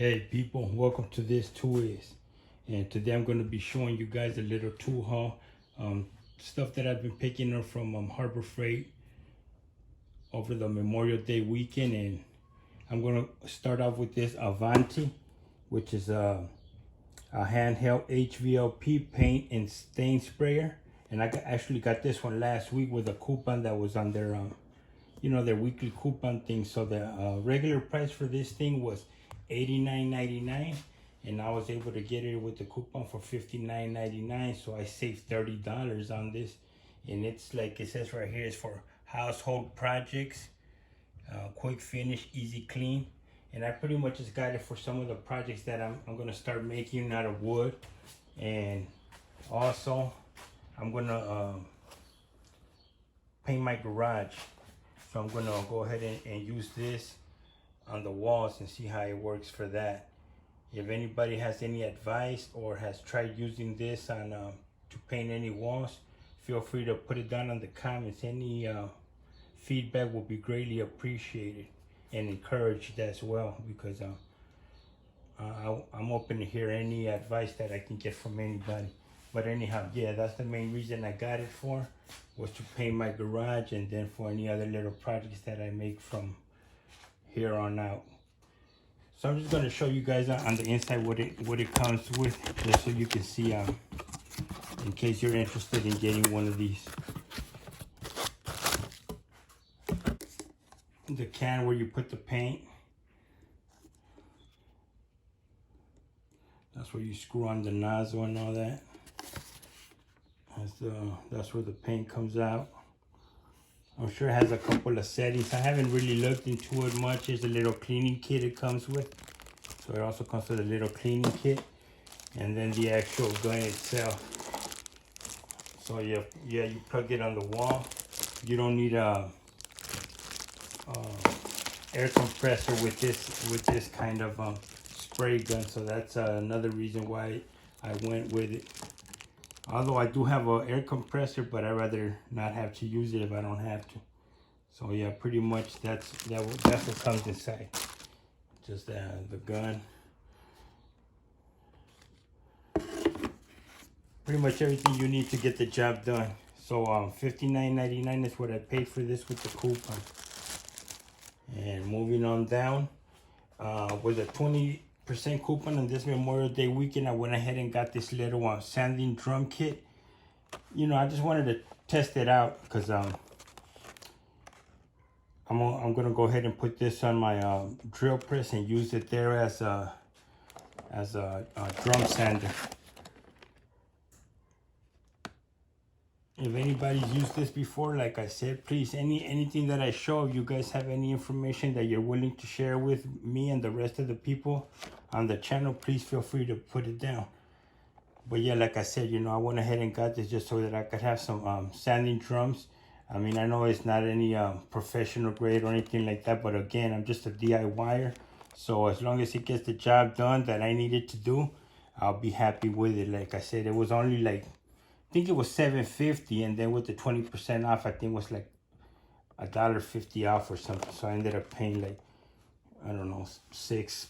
Hey people, welcome to this tool is, and today I'm going to be showing you guys a little tool haul, stuff that I've been picking up from Harbor Freight over the Memorial Day weekend. And I'm going to start off with this Avanti, which is a handheld HVLP paint and stain sprayer. And actually got this one last week with a coupon that was on their their weekly coupon thing. So the regular price for this thing was $89.99, and I was able to get it with the coupon for $59.99. So I saved $30 on this, and it's like it says right here, it's for household projects, quick finish, easy clean. And I pretty much just got it for some of the projects that I'm gonna start making out of wood. And also I'm gonna paint my garage. So I'm gonna go ahead and use this on the walls and see how it works for that. If anybody has any advice or has tried using this on to paint any walls, feel free to put it down in the comments. Any feedback will be greatly appreciated and encouraged as well, because I'm open to hear any advice that I can get from anybody. But anyhow, yeah, that's the main reason I got it for, was to paint my garage, and then for any other little projects that I make from here on out. So I'm just going to show you guys on the inside what it comes with, just so you can see, in case you're interested in getting one of these. The can where you put the paint, that's where you screw on the nozzle and all that. That's where the paint comes out. I'm sure it has a couple of settings. I haven't really looked into it much. There's a little cleaning kit it comes with. So it also comes with a little cleaning kit, and then the actual gun itself. So yeah, you plug it on the wall. You don't need a air compressor with this kind of spray gun. So that's another reason why I went with it. Although I do have an air compressor, but I'd rather not have to use it if I don't have to. So yeah, pretty much that's what comes inside. Just the gun. Pretty much everything you need to get the job done. So $59.99 is what I paid for this with the coupon. And moving on down, with a 20% coupon on this Memorial Day weekend, I went ahead and got this little sanding drum kit. You know, I just wanted to test it out, because I'm gonna go ahead and put this on my drill press and use it there as a drum sander. If anybody's used this before, like I said, please, anything that I show, if you guys have any information that you're willing to share with me and the rest of the people on the channel, please feel free to put it down. But yeah, like I said, I went ahead and got this just so that I could have some sanding drums. I mean, I know it's not any professional grade or anything like that, but again, I'm just a DIYer. So as long as it gets the job done that I needed to do, I'll be happy with it. Like I said, it was only like, I think it was $7.50, and then with the 20% off, I think it was like $1.50 off or something. So I ended up paying like, I don't know, $6.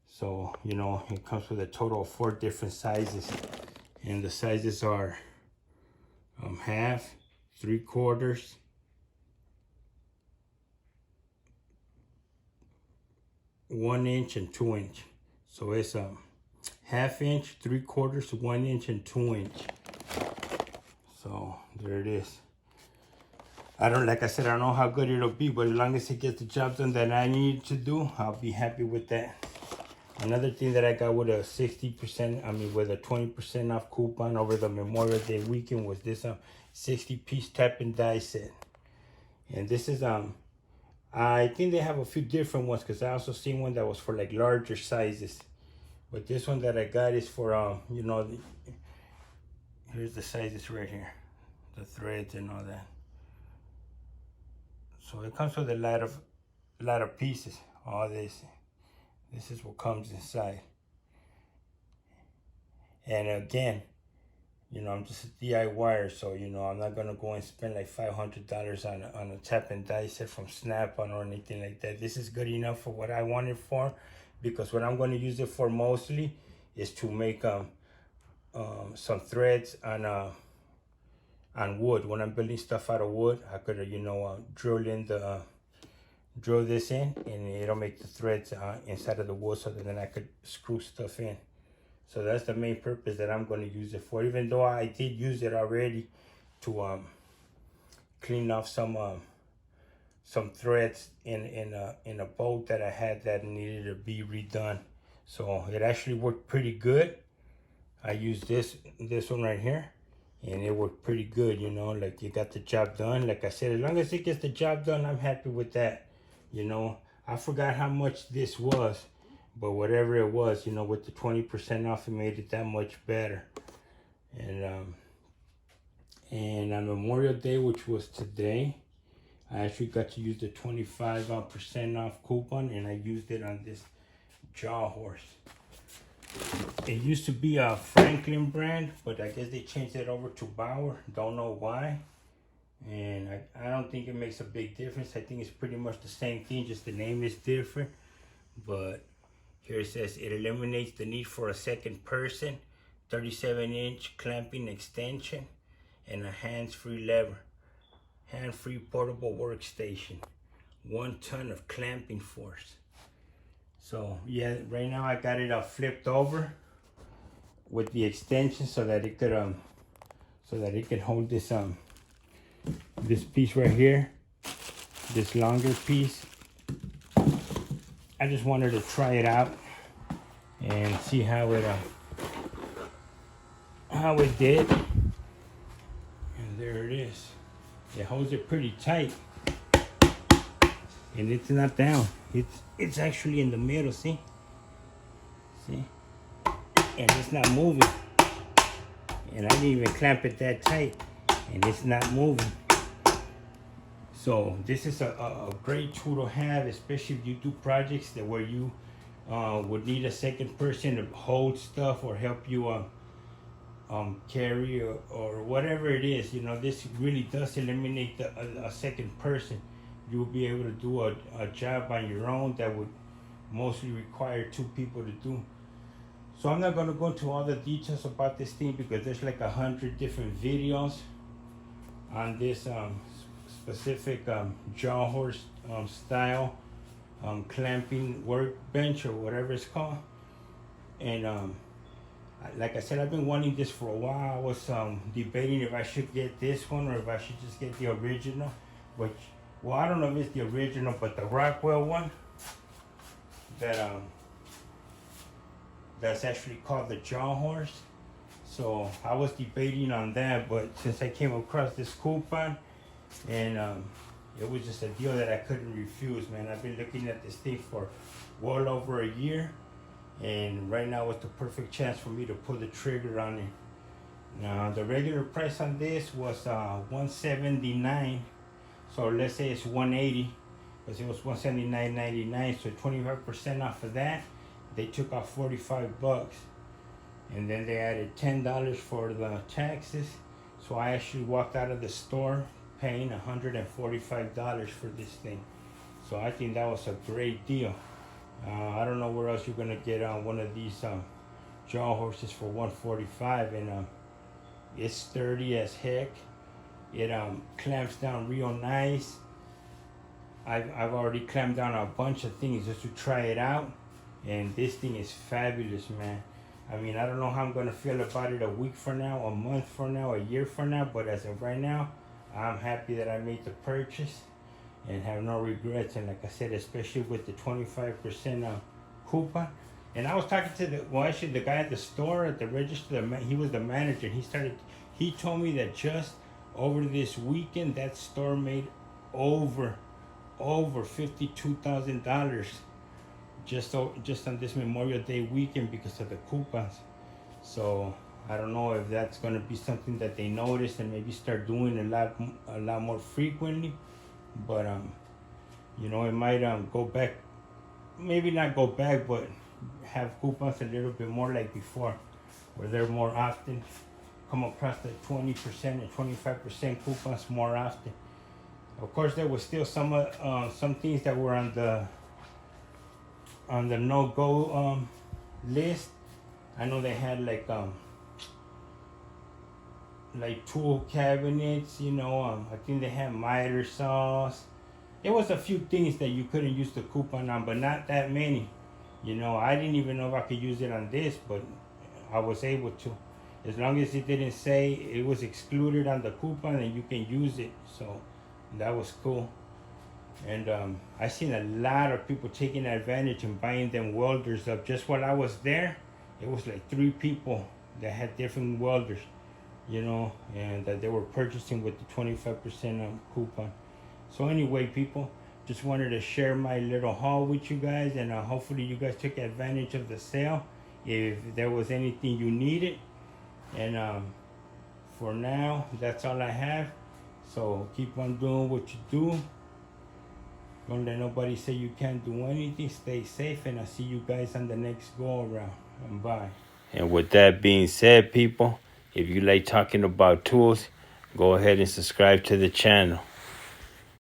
So, it comes with a total of 4 different sizes. And the sizes are half, 3/4, 1 inch, and 2 inch. So it's half inch, 3/4, 1 inch, and 2 inch. So there it is. Like I said, I don't know how good it'll be, but as long as it gets the job done that I need to do, I'll be happy with that. Another thing that I got with a 20% off coupon over the Memorial Day weekend was this 60-piece tap and die set. And this is I think they have a few different ones, because I also seen one that was for like larger sizes. But this one that I got is for here's the sizes right here, the threads and all that. So it comes with a lot of pieces. All this is what comes inside. And again, You know, I'm just a DIYer, so you know I'm not gonna go and spend like $500 on a tap and die set from Snap-on or anything like that. This is good enough for what I want it for, because what I'm gonna use it for mostly is to make some threads on wood. When I'm building stuff out of wood, I could you know drill this in, and it'll make the threads inside of the wood, so that then I could screw stuff in. So that's the main purpose that I'm going to use it for, even though I did use it already to clean off some threads in a boat that I had that needed to be redone. So it actually worked pretty good. I used this one right here, and it worked pretty good, you know, like it got the job done. Like I said, as long as it gets the job done, I'm happy with that. You know, I forgot how much this was, but whatever it was, you know, with the 20% off, it made it that much better. And on Memorial Day, which was today, I actually got to use the 25% off coupon, and I used it on this jaw horse. It used to be a Franklin brand, but I guess they changed it over to Bauer. Don't know why. And I don't think it makes a big difference. I think it's pretty much the same thing, just the name is different. But here it says it eliminates the need for a second person, 37-inch clamping extension, and a hands-free lever. Hand-free portable workstation. 1 ton of clamping force. So yeah, right now I got it flipped over with the extension so that it could hold this this piece right here, this longer piece. I just wanted to try it out and see how it did. And there it is. It holds it pretty tight, and it's not down. It's actually in the middle. See, and it's not moving. And I didn't even clamp it that tight, and it's not moving. So this is a great tool to have, especially if you do projects that where you would need a second person to hold stuff or help you carry or whatever it is. You know, this really does eliminate a second person. You will be able to do a job on your own that would mostly require 2 people to do. So I'm not going to go into all the details about this thing, because there's like 100 different videos on this specific jaw horse style clamping workbench, or whatever it's called. And like I said, I've been wanting this for a while. I was debating if I should get this one or if I should just get the original, which, well, I don't know if it's the original, but the Rockwell one that's actually called the jaw horse. So I was debating on that, but since I came across this coupon, and it was just a deal that I couldn't refuse, man. I've been looking at this thing for well over a year, and right now was the perfect chance for me to pull the trigger on it. Now the regular price on this was $179, so let's say it's $180, because it was $179.99. So 25% off of that, they took off $45, and then they added $10 for the taxes. So I actually walked out of the store paying $145 for this thing. So I think that was a great deal. I don't know where else you're gonna get one of these jaw horses for $145, and it's sturdy as heck. It clamps down real nice. I've already clamped down a bunch of things just to try it out, and this thing is fabulous, man. I mean, I don't know how I'm gonna feel about it a week from now, a month from now, a year from now, but as of right now, I'm happy that I made the purchase and have no regrets. And like I said, especially with the 25% coupon. And I was talking to the guy at the store at the register. He was the manager. He told me that just over this weekend, that store made over $52,000 just on this Memorial Day weekend because of the coupons. So I don't know if that's going to be something that they notice and maybe start doing a lot more frequently. But you know, it might go back, maybe not go back, but have coupons a little bit more like before, where they're more often. come across the 20% and 25% coupons more often. Of course, there was still some things that were on the no-go list. I know they had like tool cabinets, you know. I think they had miter saws. There was a few things that you couldn't use the coupon on, but not that many. You know, I didn't even know if I could use it on this, but I was able to. As long as it didn't say it was excluded on the coupon, and you can use it. So that was cool. And I seen a lot of people taking advantage and buying them welders up. Just while I was there, it was like 3 people that had different welders, you know, and that they were purchasing with the 25% coupon. So anyway, people, just wanted to share my little haul with you guys, and hopefully you guys took advantage of the sale if there was anything you needed. And for now, that's all I have. So keep on doing what you do. Don't let nobody say you can't do anything. Stay safe, and I'll see you guys on the next go around. And bye. And with that being said, people, if you like talking about tools, go ahead and subscribe to the channel.